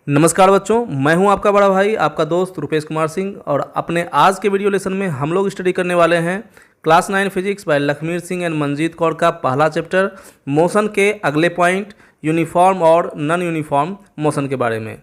नमस्कार बच्चों, मैं हूं आपका बड़ा भाई, आपका दोस्त रुपेश कुमार सिंह। और अपने आज के वीडियो लेसन में हम लोग स्टडी करने वाले हैं class 9 physics bye Lakhmir Singh and Manjeet Kaur का पहला चैप्टर मोशन के अगले पॉइंट यूनिफॉर्म और नॉन यूनिफॉर्म मोशन के बारे में।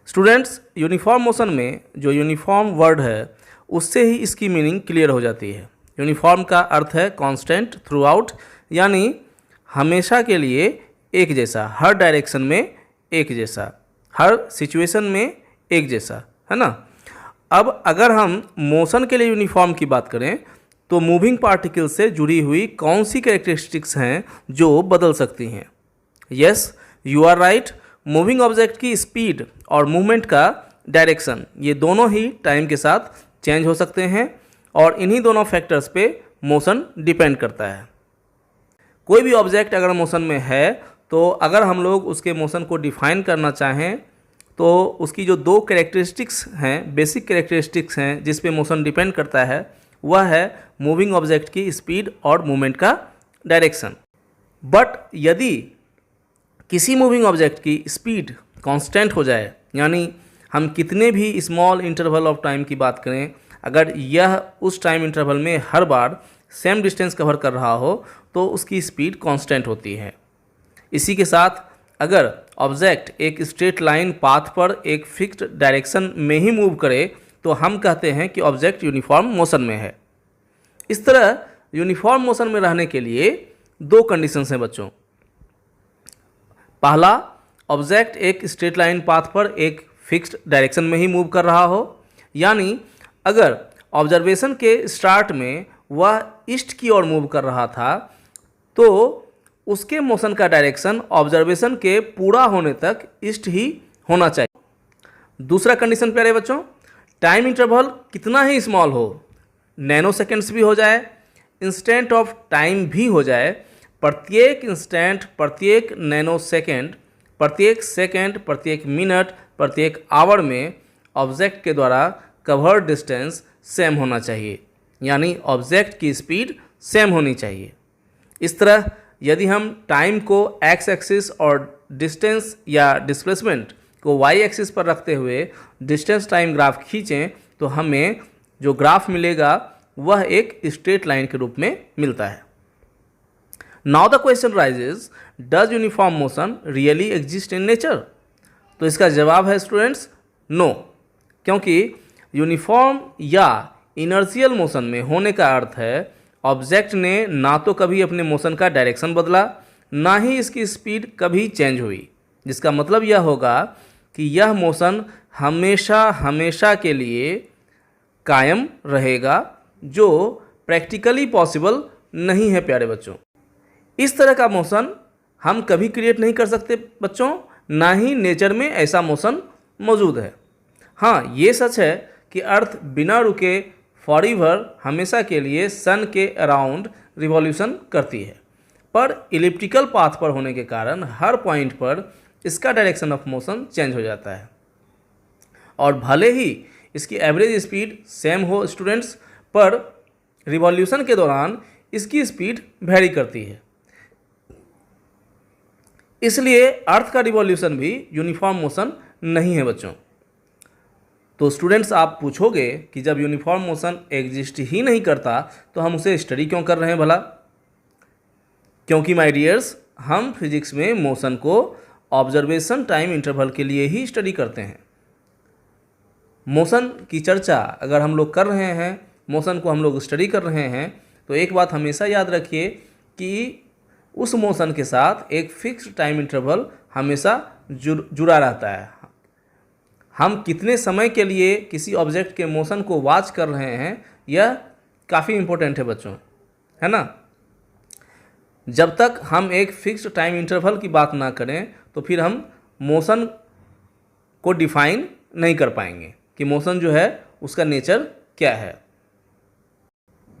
स्टूडेंट्स, यूनिफॉर्म मोशन में जो यूनिफॉर्म वर्ड है उससे ही इसकी मीनिंग क्लियर हो जाती है। यूनिफॉर्म का अर्थ है कांस्टेंट थ्रू आउट, यानी हमेशा के लिए एक जैसा, हर डायरेक्शन में एक जैसा, हर सिचुएशन में एक जैसा, है ना। अब अगर हम मोशन के लिए यूनिफॉर्म की बात करें तो मूविंग पार्टिकल से जुड़ी हुई कौन सी कैरेक्टरिस्टिक्स हैं जो बदल सकती हैं? Yes, you are right. Moving object की स्पीड और मूवमेंट का डायरेक्शन, ये दोनों ही टाइम के साथ चेंज हो सकते हैं और इन्हीं दोनों फैक्टर्स पे मोशन डिपेंड करता है। कोई भी ऑब्जेक्ट अगर मोशन में है तो अगर हम लोग उसके मोशन को डिफाइन करना चाहें तो उसकी जो दो कैरेक्टरिस्टिक्स हैं, बेसिक कैरेक्टरिस्टिक्स हैं जिस पे मोशन डिपेंड करता है, वह है मूविंग ऑब्जेक्ट की स्पीड और मूवमेंट का डायरेक्शन। बट यदि किसी मूविंग ऑब्जेक्ट की स्पीड कांस्टेंट हो जाए, यानी हम कितने भी स्मॉल इंटरवल ऑफ टाइम की बात करें, अगर यह उस टाइम इंटरवल में हर बार सेम डिस्टेंस कवर कर रहा हो तो उसकी स्पीड कांस्टेंट होती है। इसी के साथ अगर ऑब्जेक्ट एक स्ट्रेट लाइन पाथ पर एक फिक्स्ड डायरेक्शन में ही मूव करे तो हम कहते हैं कि ऑब्जेक्ट यूनिफॉर्म मोशन में है। इस तरह यूनिफॉर्म मोशन में रहने के लिए दो कंडीशंस हैं बच्चों। पहला, ऑब्जेक्ट एक स्ट्रेट लाइन पाथ पर एक फिक्स्ड डायरेक्शन में ही मूव कर रहा हो, यानी अगर ऑब्जर्वेशन के स्टार्ट में वह ईस्ट की ओर मूव कर रहा था तो उसके मोशन का डायरेक्शन ऑब्जर्वेशन के पूरा होने तक ईस्ट ही होना चाहिए। दूसरा कंडीशन प्यारे बच्चों, टाइम इंटरवल कितना ही स्मॉल हो, नैनो सेकेंड्स भी हो जाए, इंस्टेंट ऑफ टाइम भी हो जाए, प्रत्येक इंस्टेंट, प्रत्येक नैनो सेकेंड, प्रत्येक सेकेंड, प्रत्येक मिनट, प्रत्येक आवर में ऑब्जेक्ट के द्वारा कवर्ड डिस्टेंस सेम होना चाहिए, यानी ऑब्जेक्ट की स्पीड सेम होनी चाहिए। इस तरह यदि हम टाइम को एक्स एक्सिस और डिस्टेंस या डिस्प्लेसमेंट को वाई एक्सिस पर रखते हुए डिस्टेंस टाइम ग्राफ खींचें तो हमें जो ग्राफ मिलेगा वह एक स्ट्रेट लाइन के रूप में मिलता है। Now the question rises, does uniform motion really exist in nature? तो इसका जवाब है स्टूडेंट्स नो, क्योंकि यूनिफॉर्म या इनर्शियल मोशन में होने का अर्थ है ऑब्जेक्ट ने ना तो कभी अपने मोशन का डायरेक्शन बदला, ना ही इसकी स्पीड कभी चेंज हुई, जिसका मतलब यह होगा कि यह मोशन हमेशा हमेशा के लिए कायम रहेगा, जो प्रैक्टिकली पॉसिबल नहीं है प्यारे बच्चों। इस तरह का मोशन हम कभी क्रिएट नहीं कर सकते बच्चों, ना ही नेचर में ऐसा मोशन मौजूद है। हाँ, ये सच है कि अर्थ बिना रुके फॉरएवर हमेशा के लिए सन के अराउंड रिवॉल्यूशन करती है, पर इलिप्टिकल पाथ पर होने के कारण हर पॉइंट पर इसका डायरेक्शन ऑफ मोशन चेंज हो जाता है। और भले ही इसकी एवरेज स्पीड सेम हो स्टूडेंट्स, पर रिवॉल्यूशन के दौरान इसकी स्पीड वेरी करती है। इसलिए अर्थ का रिवॉल्यूशन भी यूनिफॉर्म मोशन नहीं है बच्चों। तो स्टूडेंट्स, आप पूछोगे कि जब यूनिफॉर्म मोशन एग्जिस्ट ही नहीं करता तो हम उसे स्टडी क्यों कर रहे हैं भला? क्योंकि माय डियर्स, हम फिजिक्स में मोशन को ऑब्जर्वेशन टाइम इंटरवल के लिए ही स्टडी करते हैं। मोशन की चर्चा अगर हम लोग कर रहे हैं, मोशन को हम लोग स्टडी कर रहे हैं, तो एक बात हमेशा याद रखिए कि उस मोशन के साथ एक फिक्स्ड टाइम इंटरवल हमेशा जुड़ा रहता है। हम कितने समय के लिए किसी ऑब्जेक्ट के मोशन को वॉच कर रहे हैं, यह काफ़ी इम्पोर्टेंट है बच्चों, है ना। जब तक हम एक फिक्स्ड टाइम इंटरवल की बात ना करें तो फिर हम मोशन को डिफाइन नहीं कर पाएंगे कि मोशन जो है उसका नेचर क्या है।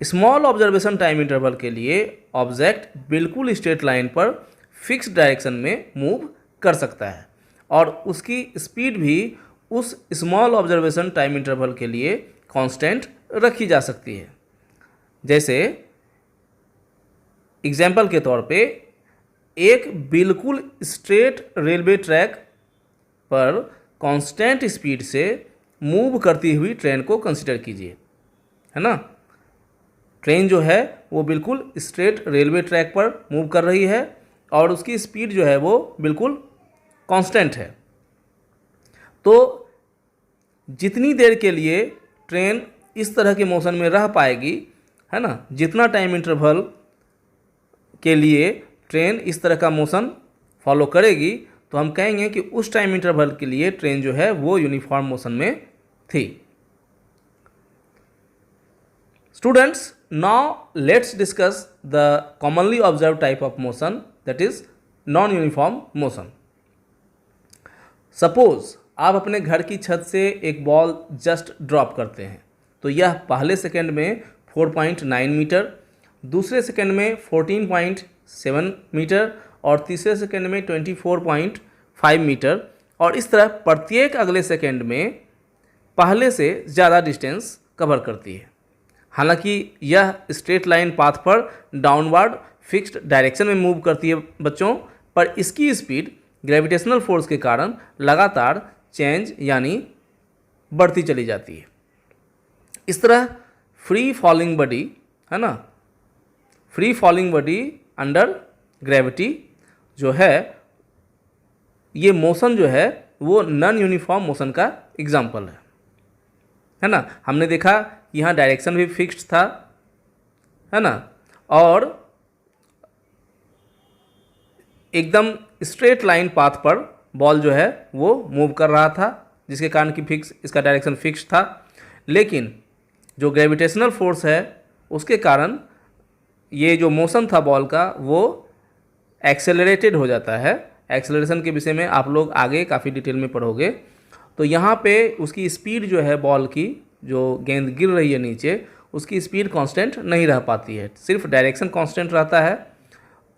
स्मॉल ऑब्जर्वेशन टाइम इंटरवल के लिए ऑब्जेक्ट बिल्कुल स्ट्रेट लाइन पर फिक्स्ड डायरेक्शन में मूव कर सकता है और उसकी स्पीड भी उस स्मॉल ऑब्जर्वेशन टाइम इंटरवल के लिए कांस्टेंट रखी जा सकती है। जैसे एग्जाम्पल के तौर पे एक बिल्कुल स्ट्रेट रेलवे ट्रैक पर कांस्टेंट स्पीड से मूव करती हुई ट्रेन को कंसिडर कीजिए, है ना। ट्रेन जो है वो बिल्कुल स्ट्रेट रेलवे ट्रैक पर मूव कर रही है और उसकी स्पीड जो है वो बिल्कुल कांस्टेंट है। तो जितनी देर के लिए ट्रेन इस तरह के मोशन में रह पाएगी, है ना, जितना टाइम इंटरवल के लिए ट्रेन इस तरह का मोशन फॉलो करेगी, तो हम कहेंगे कि उस टाइम इंटरवल के लिए ट्रेन जो है वो यूनिफॉर्म मोशन में थी। Students, now let's discuss the commonly observe type of motion, that is non uniform motion. Suppose आप अपने घर की छत से एक बॉल जस्ट ड्रॉप करते हैं, तो यह पहले सेकंड में 4.9 मीटर, दूसरे सेकंड में 14.7 मीटर और तीसरे सेकंड में 24.5 मीटर, और इस तरह प्रत्येक अगले सेकंड में पहले से ज़्यादा डिस्टेंस कवर करती है। हालांकि यह स्ट्रेट लाइन पाथ पर डाउनवर्ड फिक्स्ड डायरेक्शन में मूव करती है बच्चों, पर इसकी स्पीड ग्रेविटेशनल फोर्स के कारण लगातार चेंज यानी बढ़ती चली जाती है। इस तरह फ्री फॉलिंग बॉडी, है ना, free falling body under gravity जो है, ये मोशन जो है वो नॉन यूनिफॉर्म मोशन का एग्जाम्पल है ना। हमने देखा कि यहाँ डायरेक्शन भी फिक्स्ड था, है ना, और एकदम स्ट्रेट लाइन पाथ पर बॉल जो है वो मूव कर रहा था, जिसके कारण कि इसका डायरेक्शन फिक्स्ड था। लेकिन जो ग्रेविटेशनल फोर्स है उसके कारण ये जो मोशन था बॉल का वो एक्सेलरेटेड हो जाता है। एक्सेलरेशन के विषय में आप लोग आगे काफ़ी डिटेल में पढ़ोगे। तो यहाँ पे उसकी स्पीड जो है बॉल की, जो गेंद गिर रही है नीचे, उसकी स्पीड कांस्टेंट नहीं रह पाती है, सिर्फ डायरेक्शन कांस्टेंट रहता है।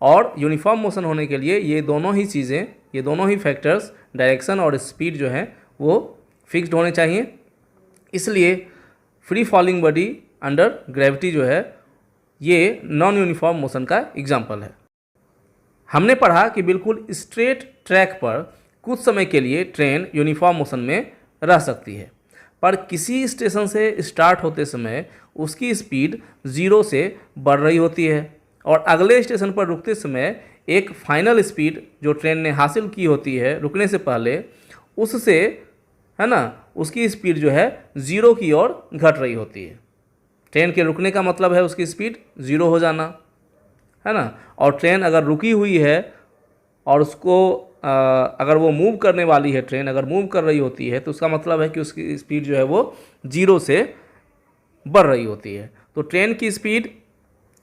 और यूनिफॉर्म मोशन होने के लिए ये दोनों ही चीज़ें, ये दोनों ही फैक्टर्स, डायरेक्शन और स्पीड जो है वो फिक्स्ड होने चाहिए। इसलिए free falling body under gravity जो है ये नॉन यूनिफॉर्म मोशन का एग्जाम्पल है। हमने पढ़ा कि बिल्कुल स्ट्रेट ट्रैक पर कुछ समय के लिए ट्रेन यूनिफॉर्म मोशन में रह सकती है, पर किसी स्टेशन से स्टार्ट होते समय उसकी स्पीड 0 से बढ़ रही होती है और अगले स्टेशन पर रुकते समय एक फाइनल स्पीड जो ट्रेन ने हासिल की होती है रुकने से पहले, उससे, है ना, उसकी स्पीड जो है 0 की ओर घट रही होती है। ट्रेन के रुकने का मतलब है उसकी स्पीड 0 हो जाना, है ना। और ट्रेन अगर रुकी हुई है और उसको अगर वो मूव करने वाली है, ट्रेन अगर मूव कर रही होती है, तो उसका मतलब है कि उसकी स्पीड जो है वो 0 से बढ़ रही होती है। तो ट्रेन की स्पीड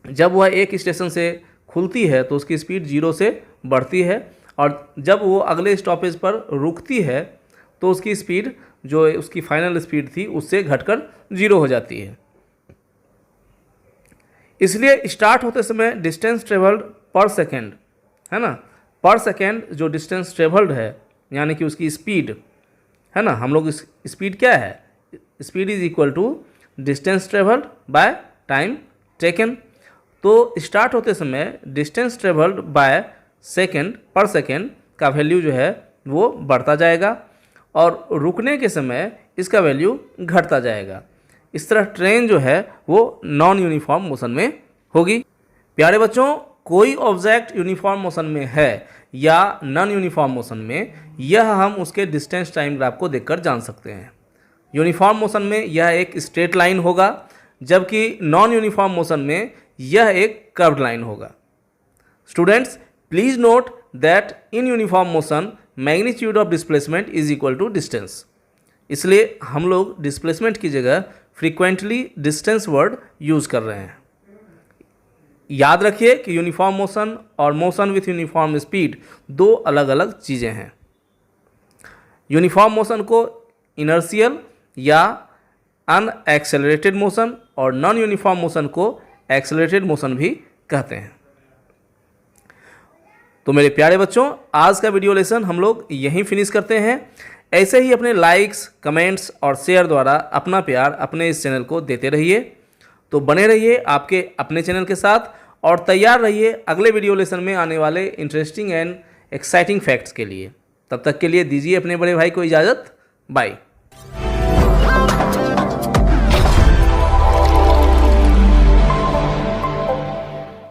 जब वह एक स्टेशन से खुलती है तो उसकी स्पीड 0 से बढ़ती है, और जब वो अगले स्टॉपेज पर रुकती है तो उसकी स्पीड जो उसकी फाइनल स्पीड थी उससे घटकर 0 हो जाती है। इसलिए स्टार्ट होते समय डिस्टेंस ट्रेवल्ड पर सेकेंड, है ना, पर सेकेंड जो डिस्टेंस ट्रेवल्ड है यानी कि उसकी स्पीड, है ना, हम लोग स्पीड क्या है, speed is equal to distance travelled by time taken. तो स्टार्ट होते समय डिस्टेंस ट्रेवल्ड बाय सेकेंड पर सेकेंड का वैल्यू जो है वो बढ़ता जाएगा और रुकने के समय इसका वैल्यू घटता जाएगा। इस तरह ट्रेन जो है वो नॉन यूनिफॉर्म मोशन में होगी। प्यारे बच्चों, कोई ऑब्जेक्ट यूनिफॉर्म मोशन में है या नॉन यूनिफॉर्म मोशन में, यह हम उसके डिस्टेंस टाइम ग्राफ को देखकर जान सकते हैं। यूनिफॉर्म मोशन में यह एक स्ट्रेट लाइन होगा, जबकि नॉन यूनिफॉर्म मोशन में यह एक कर्व्ड लाइन होगा। Students, please note that in uniform motion magnitude of displacement is equal to distance. इसलिए हम लोग डिस्प्लेसमेंट की जगह फ्रीक्वेंटली डिस्टेंस वर्ड यूज़ कर रहे हैं। याद रखिए कि यूनिफॉर्म मोशन और मोशन विथ यूनिफॉर्म स्पीड दो अलग अलग चीज़ें हैं। यूनिफॉर्म मोशन को इनर्शियल या अनएक्सेलरेटेड मोशन और नॉन यूनिफॉर्म मोशन को एक्सेलरेटेड मोशन भी कहते हैं। तो मेरे प्यारे बच्चों, आज का वीडियो लेसन हम लोग यहीं फिनिश करते हैं। ऐसे ही अपने लाइक्स, कमेंट्स और शेयर द्वारा अपना प्यार अपने इस चैनल को देते रहिए। तो बने रहिए आपके अपने चैनल के साथ और तैयार रहिए अगले वीडियो लेसन में आने वाले इंटरेस्टिंग एंड एक्साइटिंग फैक्ट्स के लिए। तब तक के लिए दीजिए अपने बड़े भाई को इजाज़त। बाय।